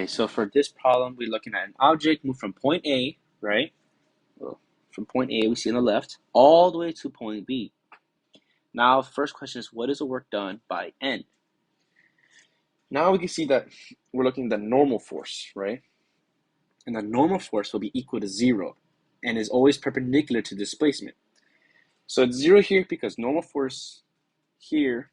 Okay, so for this problem, we're looking at an object moved from point A, right? Well, from point A, we see on the left, all the way to point B. Now, first question is, what is the work done by N? Now we can see that we're looking at the normal force, right? And the normal force will be equal to 0 and is always perpendicular to displacement. So it's 0 here because normal force here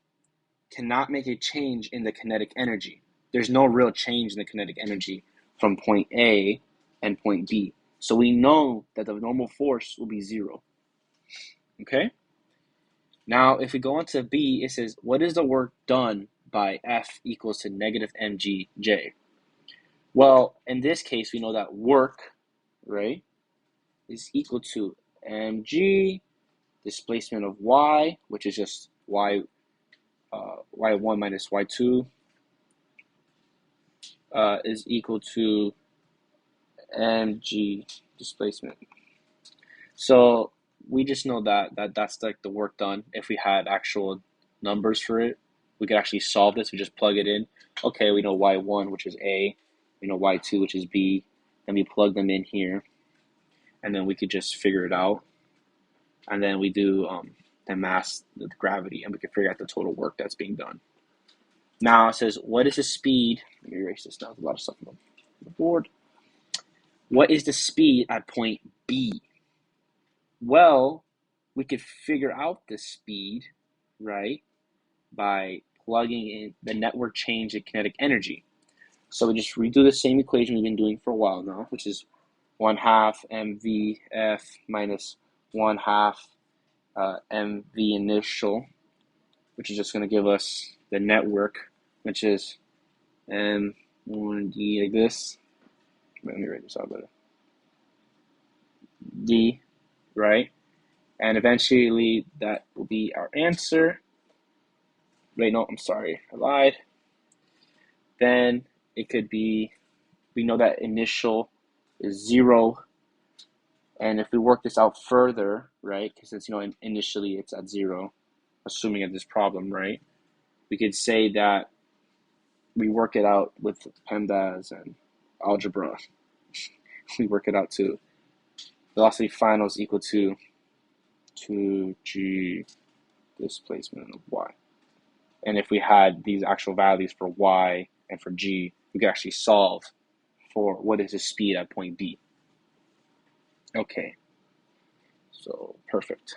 cannot make a change in the kinetic energy. There's no real change in the kinetic energy from point A and point B. So we know that the normal force will be 0. Okay? Now, if we go on to B, it says, what is the work done by F equals to negative mgj? Well, in this case, we know that work, right, is equal to mg, displacement of y, which is just y1 minus y2, is equal to mg displacement. So we just know that's like the work done. If we had actual numbers for it, we could actually solve this. We just plug it in. Okay, we know y1, which is A. We know y2, which is B. Then we plug them in here, and then we could just figure it out. And then we do the mass, the gravity, and we can figure out the total work that's being done. Now it says, what is the speed? Let me erase this now. There's a lot of stuff on the board. What is the speed at point B? Well, we could figure out the speed, right, by plugging in the network change in kinetic energy. So we just redo the same equation we've been doing for a while now, which is 1/2 mvf minus 1/2 mv initial, which is just going to give us the network, which is m1d like this. Let me write this out better. D, right? And eventually that will be our answer. Wait, no, I'm sorry, I lied. Then it could be, we know that initial is 0. And if we work this out further, right, because it's, initially it's at 0, assuming of this problem, right, we could say that we work it out with PEMDAS and algebra. We work it out to velocity final is equal to 2g displacement of y. And if we had these actual values for y and for g, we could actually solve for what is the speed at point B. Okay, so perfect.